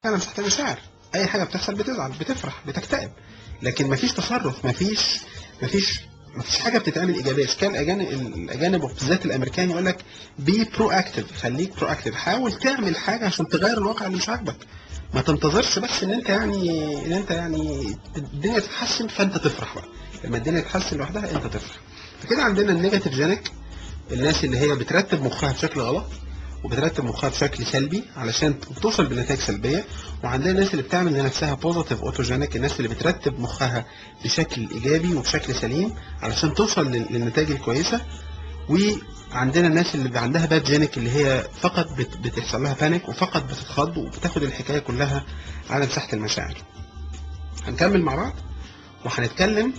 انا مش محتاج مشاعر. اي حاجه بتحصل بتزعل، بتفرح، بتكتئب، لكن مفيش تصرف، مفيش مفيش حاجه بتتعمل ايجابيه. كان الاجانب وبالذات الامريكان يقول لك بي برو اكتيف، خليك برو اكتيف، حاول تعمل حاجه عشان تغير الواقع اللي مش عاجبك. ما تنتظرش بس ان انت الدنيا تتحسن فانت تفرح بقى. لما الدنيا تتحسن لوحدها انت تفرح. فكده عندنا النيجاتيف جينيك، الناس اللي هي بترتب مخها بشكل غلط وبترتب مخها بشكل سلبي علشان توصل بنتائج سلبيه. وعندنا الناس اللي بتعمل لنفسها بوزيتيف اوتوجينيك، الناس اللي بترتب مخها بشكل ايجابي وبشكل سليم علشان توصل للنتائج الكويسه. وعندنا الناس اللي عندها باد جينيك، اللي هي فقط بتحصل لها بانيك وفقط بتتخض وبتاخد الحكايه كلها على مساحه المشاعر. هنكمل مع بعض وهنتكلم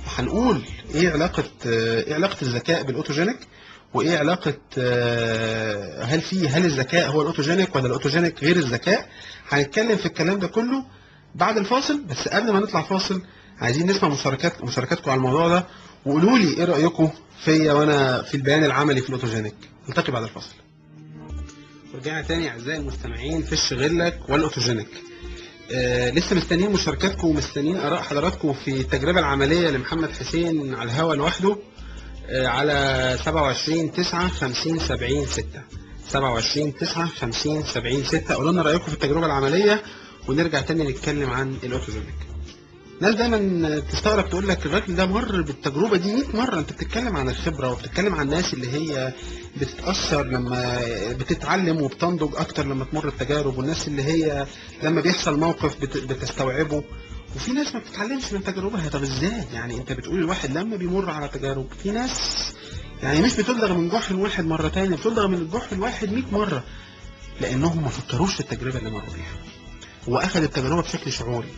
وهنقول ايه علاقه الذكاء بالاوتوجينيك، وايه علاقه هل الذكاء هو الاوتوجينيك ولا الاوتوجينيك غير الذكاء. هنتكلم في الكلام ده كله بعد الفاصل. بس قبل ما نطلع فاصل عايزين نسمع مشاركاتكم على الموضوع ده، وقولوا لي ايه رايكم فيا وانا في البيان العملي في الاوتوجينيك. نلتقي بعد الفاصل. ورجعنا تاني اعزائي المستمعين في الشغلك والاوتوجينيك. لسه مستنيين مشاركاتكم ومستنيين اراء حضراتكم في التجربه العمليه لمحمد حسين على الهوا لوحده على 27/9/50/70/6 27/9/50/70/6. قولوا لنا رايكم في التجربه العمليه ونرجع تاني نتكلم عن الاوتوجينيك. ناس دايما تستغرب تقول لك الراجل ده مر بالتجربه دي 100 مره. انت بتتكلم عن الخبره وبتتكلم عن الناس اللي هي بتتاثر لما بتتعلم وبتنضج اكتر لما تمر التجارب، والناس اللي هي لما بيحصل موقف بتستوعبه. وفي ناس ما بتتعلمش من تجاربها. طب ازاي يعني؟ انت بتقول الواحد لما بيمر على تجارب، في ناس يعني مش بتلدغ من جحر واحد مره تانية، بتلدغ من الجحر الواحد 100 مره، لانهم ما فكروش في التجربه اللي مروا بيها. هو اخذ التجربه بشكل شعوري،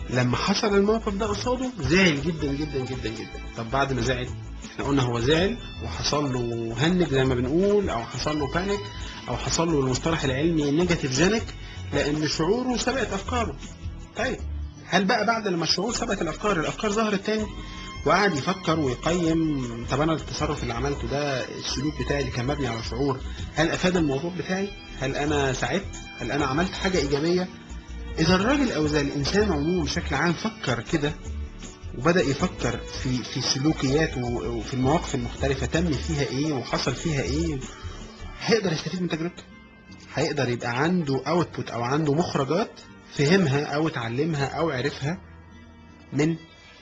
لما حصل الموقف ده قصاده زعل جدا جدا جدا جدا. طب بعد ما زعل، احنا قلنا هو زعل وحصل له هنج زي ما بنقول، او حصل له بانيك، او حصل له المصطلح العلمي نيجاتيف جينيك، لان شعوره سبقت افكاره. طيب هل بقى بعد لما الشعور سبقت الافكار ظهرت تاني وقعد يفكر ويقيم، طب انا التصرف اللي عملته ده، السلوك بتاعي اللي كان مبني على شعور، هل افاد الموضوع بتاعي؟ هل انا ساعدت؟ هل انا عملت حاجه ايجابيه؟ إذا الراجل أو إذا الإنسان عموما بشكل عام فكر كده وبدأ يفكر في سلوكياته وفي المواقف المختلفة تم فيها إيه وحصل فيها إيه، هيقدر يستفيد من تجربته. هيقدر يبقى عنده أوتبوت أو عنده مخرجات فهمها أو اتعلمها أو عرفها من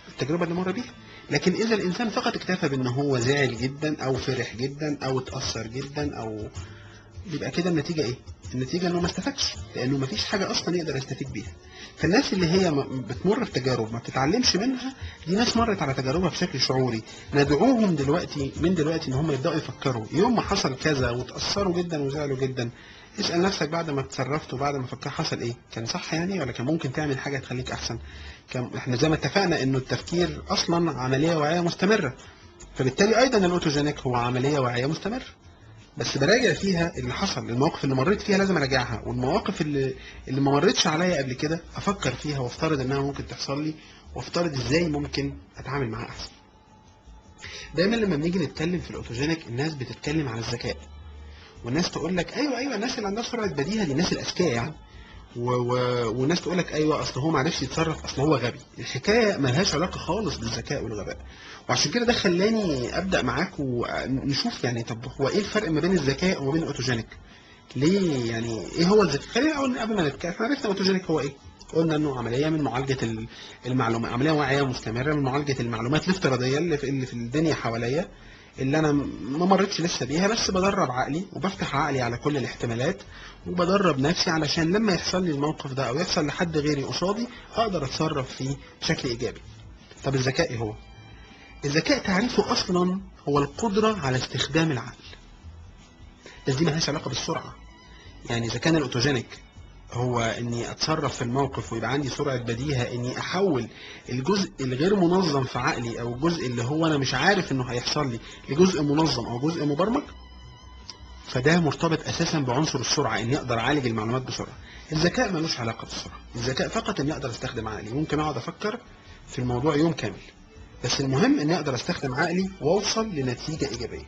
التجربة اللي مر بيها. لكن إذا الإنسان فقط اكتفى بأنه هو زعل جدا أو فرح جدا أو اتأثر جدا، أو بيبقى كده النتيجة إيه؟ النتيجة إنه ما استفادش، لأنه ما فيش حاجة أصلا يقدر يستفيد بيها. فالناس اللي هي بتمر في تجارب ما بتتعلمش منها، دي ناس مرت على تجاربها بشكل شعوري. ندعوهم من دلوقتي إن هم يبدأوا يفكروا يوم ما حصل كذا وتأثروا جدا وزعلوا جدا. اسأل نفسك بعد ما اتصرفت وبعد ما فكرت حصل إيه؟ كان صح يعني ولا كان ممكن تعمل حاجة تخليك أحسن؟ إحنا زي ما اتفقنا إنه التفكير أصلا عملية واعية مستمرة، فبالتالي أيضا الأوتوجينيك هو عملية واعية مستمرة. بس براجع فيها اللي حصل، المواقف اللي مريت فيها لازم اراجعها، والمواقف اللي ما مريتش عليا قبل كده افكر فيها وافترض انها ممكن تحصل لي، وافترض ازاي ممكن اتعامل معاها احسن. دايما لما بنيجي نتكلم في الاوتوجينيك الناس بتتكلم عن الذكاء، والناس تقول لك ايوه الناس اللي عندها سرعه بديهه دي الناس الاذكياء يعني، والناس تقول لك ايوه اصل هو ما عرفش يتصرف، اصل هو غبي. الحكايه ملهاش علاقه خالص بالذكاء والغباء. وعشان كده ده خلاني ابدا معاكم ونشوف يعني طب هو ايه الفرق ما بين الذكاء وما بين الاوتوجينيك. ليه يعني ايه هو الذكاء؟ خلينا الاول قبل ما نتكلم، احنا عرفنا الاوتوجينيك هو ايه. قلنا انه عمليه من معالجه المعلومات، عمليه واعيه مستمره من معالجه المعلومات الافتراضيه اللي في الدنيا حواليا، اللي انا ما مرتش لسه بيها، بس بدرب عقلي وبفتح عقلي على كل الاحتمالات، وبدرب نفسي علشان لما يحصل لي الموقف ده او يحصل لحد غيري قصادي اقدر اتصرف فيه بشكل ايجابي. طب الذكاء ايه هو؟ الذكاء تعريفه اصلا هو القدره على استخدام العقل، بس دي ملهاش علاقه بالسرعه. يعني اذا كان الاوتوجينيك هو اني اتصرف في الموقف ويبقى عندي سرعه بديهه اني احول الجزء الغير منظم في عقلي او الجزء اللي هو انا مش عارف انه هيحصل لي لجزء منظم او جزء مبرمج، فده مرتبط اساسا بعنصر السرعه، اني اقدر اعالج المعلومات بسرعه. الذكاء ملوش علاقه بالسرعه، الذكاء فقط اني اقدر استخدم عقلي. ممكن اقعد افكر في الموضوع يوم كامل، بس المهم اني اقدر استخدم عقلي واوصل لنتيجه ايجابيه.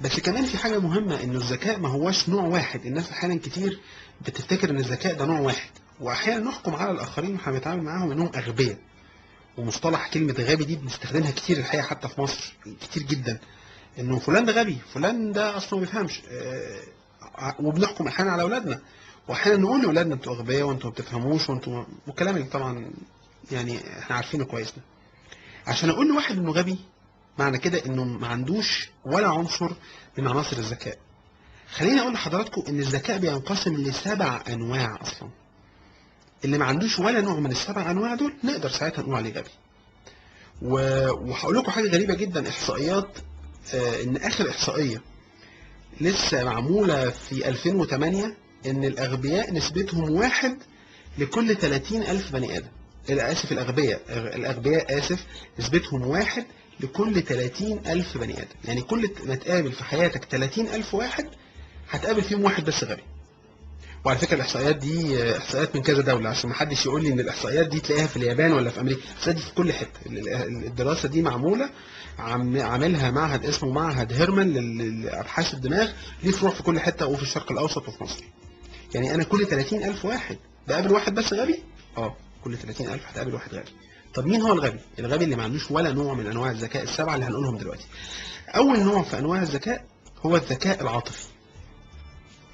بس كمان في حاجة مهمة، انه الذكاء ما هوش نوع واحد. الناس احيانا كتير بتفتكر ان الذكاء ده نوع واحد، واحيانا نحكم على الاخرين واحنا بنتعامل معاهم انهم اغبياء. ومصطلح كلمة غبي دي بنستخدمها كتير الحقيقة حتى في مصر كتير جدا، انه فلان ده غبي، فلان ده اصلا ما بيفهمش. وبنحكم احيانا على اولادنا، واحيانا نقول لاولادنا انتوا اغبياء وانتوا ما بتفهموش وانتوا، والكلام اللي طبعا يعني احنا عارفينه كويس ده. عشان اقول لواحد انه غبي، معنى كده انه ما عندوش ولا عنصر من عناصر الذكاء. خليني اقول لحضراتكم ان الذكاء بينقسم ل7 انواع اصلا. اللي ما عندوش ولا نوع من ال7 انواع دول نقدر ساعتها نقول عليه غبي. وهقول لكم حاجه غريبه جدا، احصائيات، ان اخر احصائيه لسه معموله في 2008 ان الاغبياء نسبتهم 1 لكل 30,000 بني ادم. اسف، الاغبياء اسف، نسبتهم 1 لكل 30,000 بني ادم. يعني كل ما تقابل في حياتك 30,000 واحد هتقابل فيهم واحد بس غبي. وعلى فكره الاحصائيات دي احصائيات من كذا دوله، عشان ما حدش يقول لي ان الاحصائيات دي تلاقيها في اليابان ولا في امريكا. الاحصائيات دي في كل حته. الدراسه دي معموله، عاملها معهد اسمه معهد هيرمان لابحاث الدماغ، ليه فروع في كل حته وفي الشرق الاوسط وفي مصر. يعني انا كل 30,000 واحد بقابل واحد بس غبي. كل 30,000 هتقابل واحد غبي. طب مين هو الغبي؟ الغبي اللي ما عندوش ولا نوع من انواع الذكاء ال7 اللي هنقولهم دلوقتي. اول نوع في انواع الذكاء هو الذكاء العاطفي.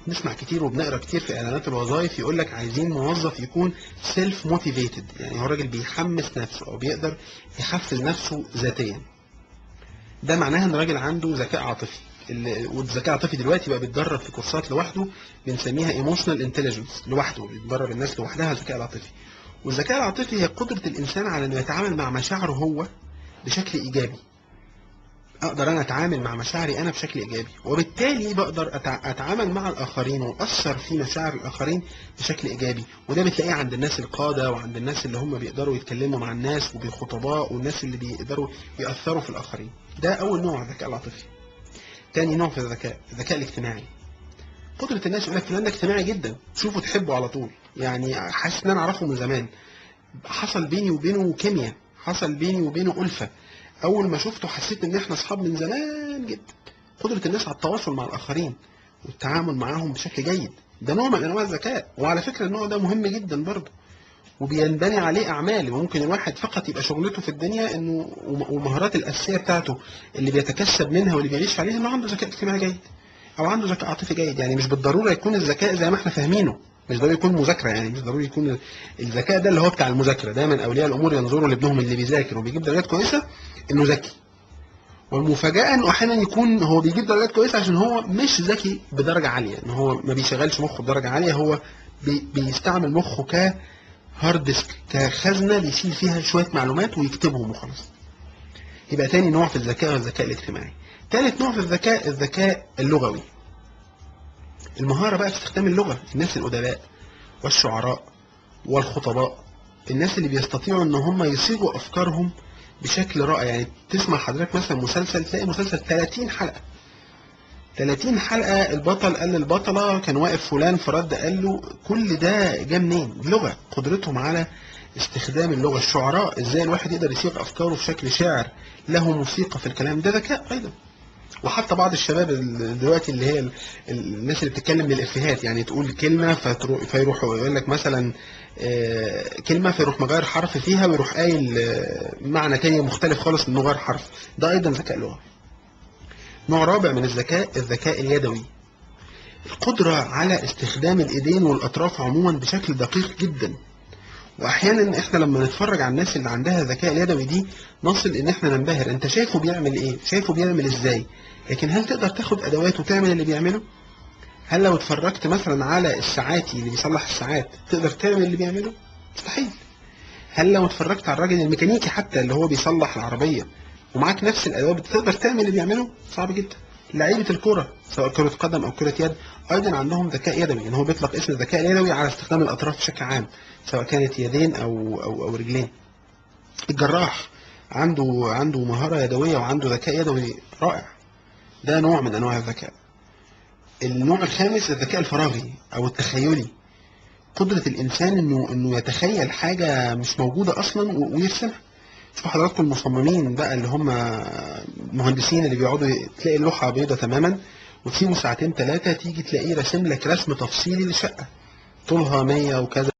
نسمع كتير وبنقرا كتير في اعلانات الوظائف يقول لك عايزين موظف يكون سيلف موتيفيتد، يعني هو راجل بيحمس نفسه او بيقدر يحفز نفسه ذاتيا. ده معناها ان الراجل عنده ذكاء عاطفي. والذكاء العاطفي دلوقتي بقى بيتدرب في كورسات لوحده، بنسميها ايموشنال انتليجنس، لوحده بيتدرب الناس لوحدها الذكاء العاطفي. والذكاء العاطفي هي قدرة الانسان على انه يتعامل مع مشاعره هو بشكل ايجابي. اقدر انا اتعامل مع مشاعري انا بشكل ايجابي، وبالتالي بقدر اتعامل مع الاخرين واثر في مشاعر الاخرين بشكل ايجابي. وده بتلاقيه عند الناس القاده، وعند الناس اللي هم بيقدروا يتكلموا مع الناس وبالخطباء، والناس اللي بيقدروا ياثروا في الاخرين. ده اول نوع الذكاء العاطفي. تاني نوع في الذكاء الاجتماعي. قدره الناس يقول لك فلان ده اجتماعي جدا، تشوفه تحبه على طول. يعني حاسس ان انا اعرفه من زمان، حصل بيني وبينه كيمياء، حصل بيني وبينه ألفة، أول ما شفته حسيت إن إحنا أصحاب من زمان جدا. قدرة الناس على التواصل مع الآخرين والتعامل معاهم بشكل جيد، ده نوع من أنواع الذكاء. وعلى فكرة النوع ده مهم جدا برضه، وبينبني عليه أعمال. وممكن الواحد فقط يبقى شغلته في الدنيا إنه، والمهارات الأساسية بتاعته اللي بيتكسب منها واللي بيعيش عليها، إنه عنده ذكاء اجتماعي جيد أو عنده ذكاء عاطفي جيد. يعني مش بالضرورة يكون الذكاء زي ما إحنا فاهمينه، مش ضروري يكون مذاكره. يعني مش ضروري يكون الذكاء ده اللي هو بتاع المذاكره. دايما اولياء الامور ينظروا لابنهم اللي بيذاكر وبيجيب درجات كويسه انه ذكي، والمفاجاه انه احيانا يكون هو بيجيب درجات كويسه عشان هو مش ذكي بدرجه عاليه، ان هو ما بيشغلش مخه بدرجه عاليه، هو بيستعمل مخه كهارد ديسك، كخزنه بيشيل فيها شويه معلومات ويكتبهم وخلاص. يبقى تاني نوع في الذكاء هو الذكاء الاجتماعي. ثالث نوع في الذكاء اللغوي. المهارة بقى في استخدام اللغة. الناس الأدباء والشعراء والخطباء، الناس اللي بيستطيعوا ان هم يصيغوا افكارهم بشكل رائع. يعني تسمع حضرتك مثلا مسلسل، تلاقي مسلسل 30 حلقة، 30 حلقة البطل قال للبطلة كان واقف فلان فرد قال له. كل ده جه منين؟ لغة، قدرتهم على استخدام اللغة. الشعراء ازاي الواحد يقدر يصيغ افكاره في شكل شعر له موسيقى في الكلام، ده ذكاء ايضا. وحتى بعض الشباب دلوقتي اللي هي الناس اللي بتتكلم بالافيهات، يعني تقول كلمه فيروح يقول لك مثلا كلمه فيروح مغير حرف فيها ويروح قايل معنى تاني مختلف خالص من غير حرف، ده ايضا ذكاء لغوي. نوع رابع من الذكاء اليدوي. القدره على استخدام الايدين والاطراف عموما بشكل دقيق جدا. واحيانا احنا لما نتفرج على الناس اللي عندها ذكاء اليدوي دي نصل ان احنا ننبهر. انت شايفه بيعمل ايه، شايفه بيعمل ازاي، لكن هل تقدر تاخد ادوات وتعمل اللي بيعمله؟ هل لو اتفرجت مثلا على الساعاتي اللي بيصلح الساعات تقدر تعمل اللي بيعمله؟ مستحيل. هل لو اتفرجت على الراجل الميكانيكي حتى اللي هو بيصلح العربيه ومعاك نفس الادوات تقدر تعمل اللي بيعمله؟ صعب جدا. لعيبه الكوره سواء كره قدم او كره يد ايضا عندهم ذكاء يدوي، يعني هو بيطلق اسم الذكاء اليدوي على استخدام الاطراف بشكل عام سواء كانت يدين او رجلين. الجراح عنده مهاره يدويه وعنده ذكاء يدوي رائع، ده نوع من انواع الذكاء. النوع الخامس الذكاء الفراغي او التخيلي. قدره الانسان انه يتخيل حاجه مش موجوده اصلا ويرسمها. شوفوا حضراتكم المصممين بقى اللي هم المهندسين اللي بيقعدوا تلاقي اللوحه بيضه تماما، وتسيبه ساعتين ثلاثه تيجي تلاقيه راسم لك رسم تفصيلي لشقه طولها 100 وكذا